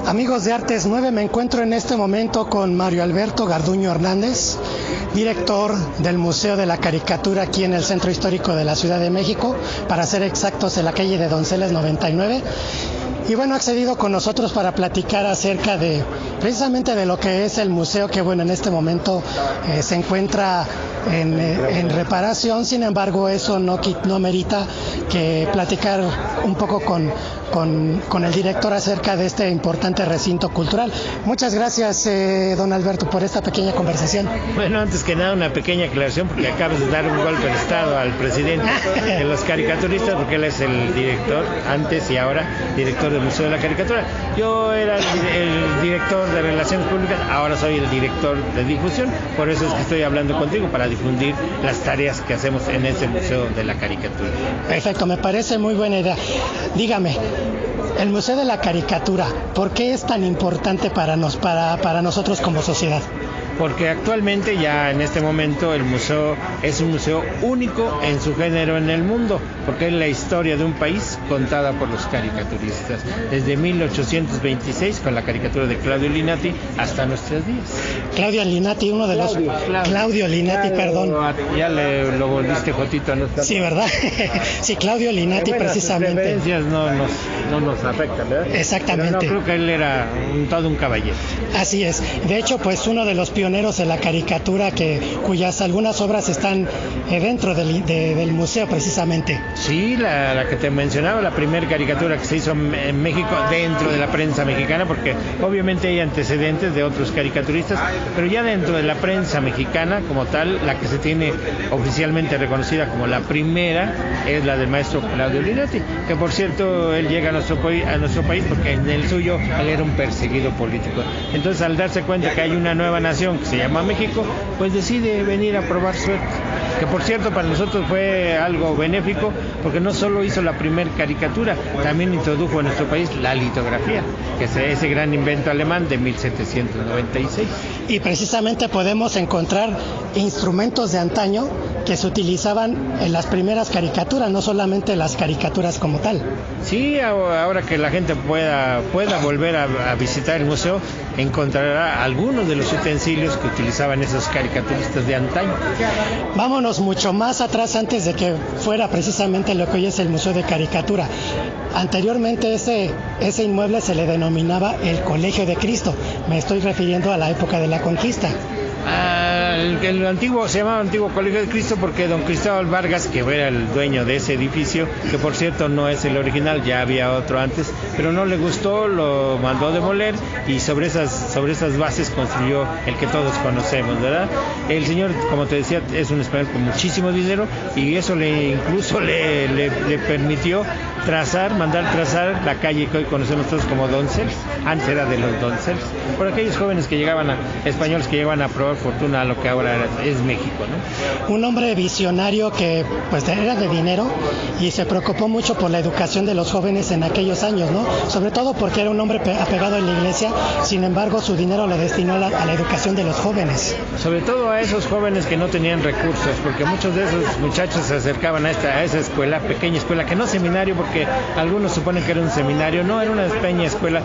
Amigos de Artes 9, me encuentro en este momento con Mario Alberto Garduño Hernández, director del Museo de la Caricatura aquí en el Centro Histórico de la Ciudad de México, para ser exactos en la calle de Donceles 99. Y bueno, ha accedido con nosotros para platicar acerca de precisamente de lo que es el museo, que bueno, en este momento se encuentra en reparación. Sin embargo, eso no merita que platicar un poco con el director acerca de este importante recinto cultural. Muchas gracias, don Alberto, por esta pequeña conversación. Bueno, antes que nada, una pequeña aclaración, porque acabas de dar un golpe de estado al presidente de los caricaturistas, porque él es el director, antes y ahora director del Museo de la Caricatura. Yo era el director de Relaciones Públicas, ahora soy el director de difusión, por eso es que estoy hablando contigo, para difundir las tareas que hacemos en ese Museo de la Caricatura. Perfecto, me parece muy buena idea. Dígame, el Museo de la Caricatura, ¿por qué es tan importante para nosotros como sociedad? Porque actualmente, ya en este momento, el museo es un museo único en su género en el mundo, porque es la historia de un país contada por los caricaturistas, desde 1826 con la caricatura de Claudio Linati hasta nuestros días. Claudio Linati, uno de los... Claudio Linati, perdón. Ya lo volviste jotito a nuestra... Sí, ¿verdad? Sí, Claudio Linati, bueno, precisamente. Las referencias no nos afectan, ¿verdad? Exactamente. Pero no, creo que él era todo un caballero. Así es. De hecho, pues uno de los pioneros de la caricatura, cuyas algunas obras están dentro del museo precisamente. Sí, la que te mencionaba, la primera caricatura que se hizo en México dentro de la prensa mexicana, porque obviamente hay antecedentes de otros caricaturistas, pero ya dentro de la prensa mexicana como tal, la que se tiene oficialmente reconocida como la primera es la del maestro Claudio Linati, que por cierto él llega a nuestro país porque en el suyo él era un perseguido político. Entonces, al darse cuenta que hay una nueva nación que se llama México, pues decide venir a probar suerte, que por cierto para nosotros fue algo benéfico, porque no solo hizo la primer caricatura, también introdujo en nuestro país la litografía, que es ese gran invento alemán de 1796. Y precisamente podemos encontrar instrumentos de antaño que se utilizaban en las primeras caricaturas, no solamente las caricaturas como tal. Sí, ahora que la gente pueda volver a visitar el museo, encontrará algunos de los utensilios que utilizaban esos caricaturistas de antaño. Vámonos mucho más atrás, antes de que fuera precisamente lo que hoy es el Museo de Caricatura. Anteriormente ese inmueble se le denominaba el Colegio de Cristo. Me estoy refiriendo a la época de la conquista. El antiguo se llamaba Antiguo Colegio de Cristo porque don Cristóbal Vargas, que era el dueño de ese edificio, que por cierto no es el original, ya había otro antes, pero no le gustó, lo mandó demoler y sobre esas bases construyó el que todos conocemos, ¿verdad? El señor, como te decía, es un español con muchísimo dinero, y eso incluso le permitió mandar trazar la calle que hoy conocemos todos como Donceles. Antes era de los Donceles, por aquellos jóvenes españoles que llegaban a probar fortuna a lo que ahora es México, ¿no? Un hombre visionario que pues era de dinero y se preocupó mucho por la educación de los jóvenes en aquellos años, ¿no? Sobre todo porque era un hombre apegado a la iglesia. Sin embargo, su dinero lo destinó a la educación de los jóvenes. Sobre todo a esos jóvenes que no tenían recursos, porque muchos de esos muchachos se acercaban a esa escuela, pequeña escuela, que no seminario, porque algunos suponen que era un seminario, no, era una pequeña escuela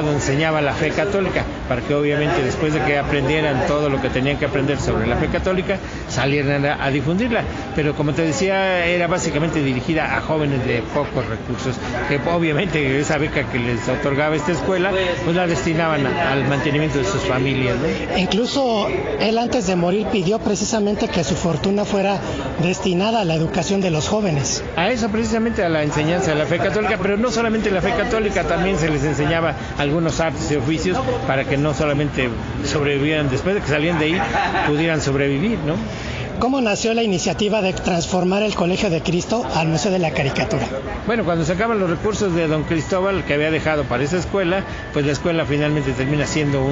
donde enseñaba la fe católica, para que obviamente después de que aprendieran todo lo que tenían que aprender sobre la fe católica, salieran a difundirla. Pero como te decía, era básicamente dirigida a jóvenes de pocos recursos, que obviamente esa beca que les otorgaba esta escuela, pues la destinaban al mantenimiento de sus familias, ¿no? Incluso él, antes de morir, pidió precisamente que su fortuna fuera destinada a la educación de los jóvenes. A eso, precisamente, a la enseñanza de la fe católica, pero no solamente la fe católica, también se les enseñaba algunos artes y oficios para que no solamente sobrevivieran, después de que salían de ahí, pudieran sobrevivir, ¿no? ¿Cómo nació la iniciativa de transformar el Colegio de Cristo al Museo de la Caricatura? Bueno, cuando se acaban los recursos de don Cristóbal, que había dejado para esa escuela, pues la escuela finalmente termina siendo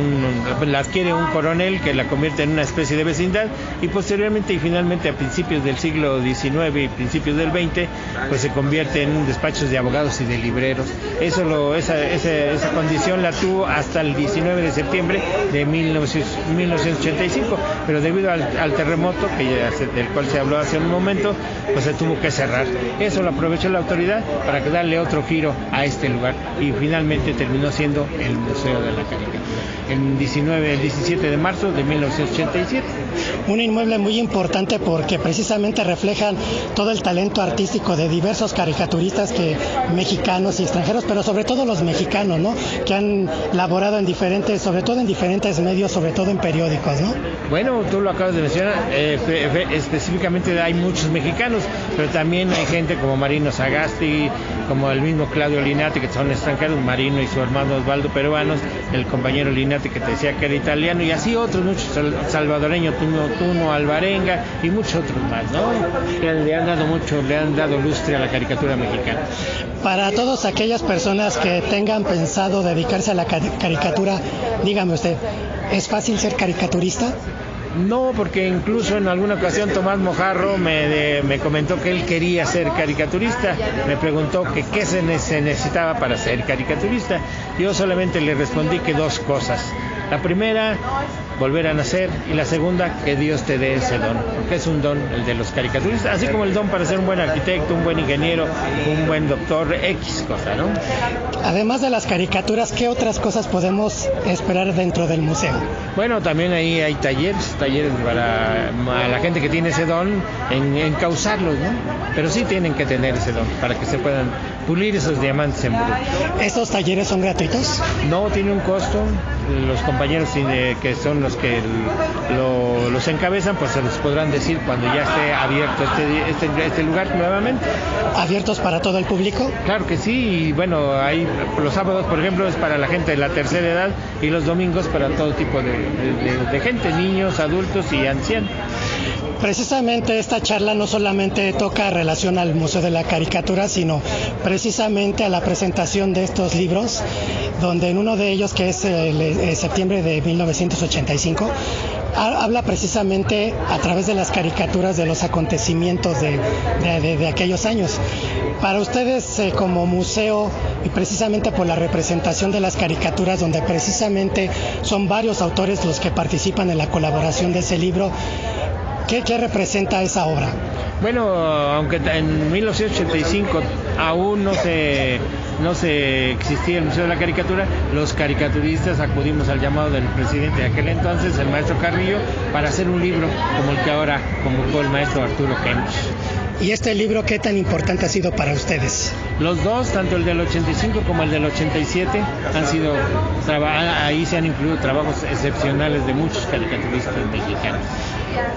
la adquiere un coronel que la convierte en una especie de vecindad, y posteriormente y finalmente a principios del siglo XIX y principios del XX, pues se convierte en un despacho de abogados y de libreros. Esa condición la tuvo hasta el 19 de septiembre de 1985, pero debido al terremoto, que del cual se habló hace un momento, pues se tuvo que cerrar. Eso lo aprovechó la autoridad para darle otro giro a este lugar y finalmente terminó siendo el Museo de la Caricatura. El 17 de marzo de 1987. Un inmueble muy importante porque precisamente reflejan todo el talento artístico de diversos caricaturistas mexicanos y extranjeros, pero sobre todo los mexicanos, ¿no? Que han laborado sobre todo en diferentes medios, sobre todo en periódicos, ¿no? Bueno, tú lo acabas de mencionar, específicamente hay muchos mexicanos, pero también hay gente como Marino Sagasti, como el mismo Claudio Linati, que son extranjeros, Marino y su hermano Osvaldo peruanos, el compañero Linati que te decía que era italiano, y así otros muchos, salvadoreños, Tuno Alvarenga y muchos otros más, ¿no? Que le han dado lustre a la caricatura mexicana. Para todas aquellas personas que tengan pensado dedicarse a la caricatura, dígame usted, ¿es fácil ser caricaturista? No, porque incluso en alguna ocasión Tomás Mojarro me comentó que él quería ser caricaturista. Me preguntó que qué se necesitaba para ser caricaturista. Yo solamente le respondí que dos cosas. La primera, volver a nacer, y la segunda, que Dios te dé ese don, porque es un don el de los caricaturistas, así como el don para ser un buen arquitecto, un buen ingeniero, un buen doctor, X cosa, ¿no? Además de las caricaturas, ¿qué otras cosas podemos esperar dentro del museo? Bueno, también ahí hay talleres para la gente que tiene ese don, en causarlos, ¿no? Pero sí tienen que tener ese don para que se puedan pulir esos diamantes en bruto. ¿Estos talleres son gratuitos? No, tiene un costo. Los compañeros que son los que los encabezan, pues se los podrán decir cuando ya esté abierto este lugar nuevamente. ¿Abiertos para todo el público? Claro que sí, y bueno, ahí los sábados, por ejemplo, es para la gente de la tercera edad, y los domingos para todo tipo de gente, niños, adultos y ancianos. Precisamente esta charla no solamente toca relación al Museo de la Caricatura, sino precisamente a la presentación de estos libros, donde en uno de ellos, que es el septiembre de 1985, habla precisamente a través de las caricaturas de los acontecimientos de aquellos años. Para ustedes como museo, y precisamente por la representación de las caricaturas, donde precisamente son varios autores los que participan en la colaboración de ese libro, ¿qué representa esa obra? Bueno, aunque en 1985 aún no se existía el Museo de la Caricatura, los caricaturistas acudimos al llamado del presidente de aquel entonces, el maestro Carrillo, para hacer un libro como el que ahora convocó el maestro Arturo Kempis. ¿Y este libro qué tan importante ha sido para ustedes? Los dos, tanto el del 85 como el del 87, ahí se han incluido trabajos excepcionales de muchos caricaturistas mexicanos.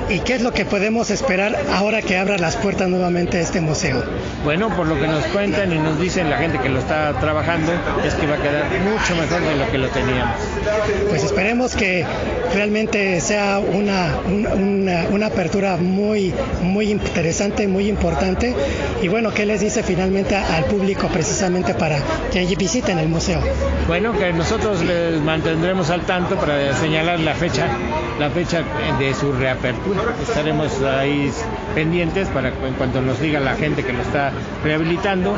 ¿Y qué es lo que podemos esperar ahora que abra las puertas nuevamente este museo? Bueno, por lo que nos cuentan y nos dicen la gente que lo está trabajando, es que va a quedar mucho mejor de lo que lo teníamos. Pues esperemos que realmente sea una apertura muy, muy interesante, muy importante. Y bueno, ¿qué les dice finalmente al público precisamente para que visiten el museo? Bueno, que nosotros les mantendremos al tanto para señalar la fecha de su reapertura. Estaremos ahí pendientes para en cuanto nos diga la gente que lo está rehabilitando,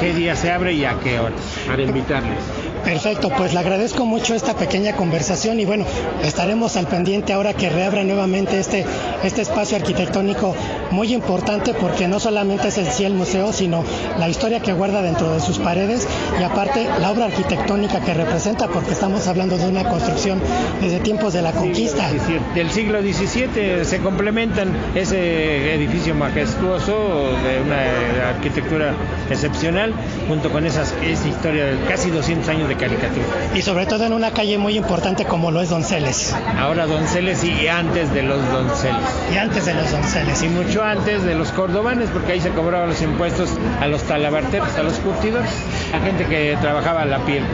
qué día se abre y a qué hora, para invitarles. Perfecto, pues le agradezco mucho esta pequeña conversación y bueno, estaremos al pendiente ahora que reabra nuevamente este espacio arquitectónico muy importante, porque no solamente es en sí el museo, sino la historia que guarda dentro de sus paredes y aparte la obra arquitectónica que representa, porque estamos hablando de una construcción desde tiempos de la conquista. Del siglo XVII se complementan ese edificio majestuoso de una arquitectura excepcional junto con esa historia de casi 200 años de caricatura. Y sobre todo en una calle muy importante como lo es Donceles. Ahora Donceles y antes de los Donceles. Y antes de los Donceles. Y mucho antes de los cordobanes, porque ahí se cobraban los impuestos a los talabarteros, a los curtidores, a gente que trabajaba la piel.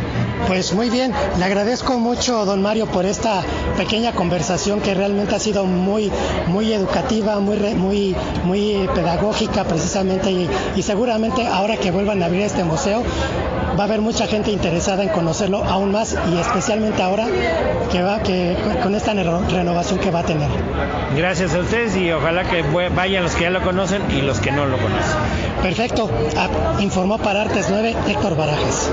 Pues muy bien, le agradezco mucho, don Mario, por esta pequeña conversación que realmente ha sido muy, muy educativa, muy pedagógica precisamente, y seguramente ahora que vuelvan a abrir este museo va a haber mucha gente interesada en conocerlo aún más, y especialmente ahora que con esta renovación que va a tener. Gracias a ustedes y ojalá que vayan los que ya lo conocen y los que no lo conocen. Perfecto, informó para Artes 9 Héctor Barajas.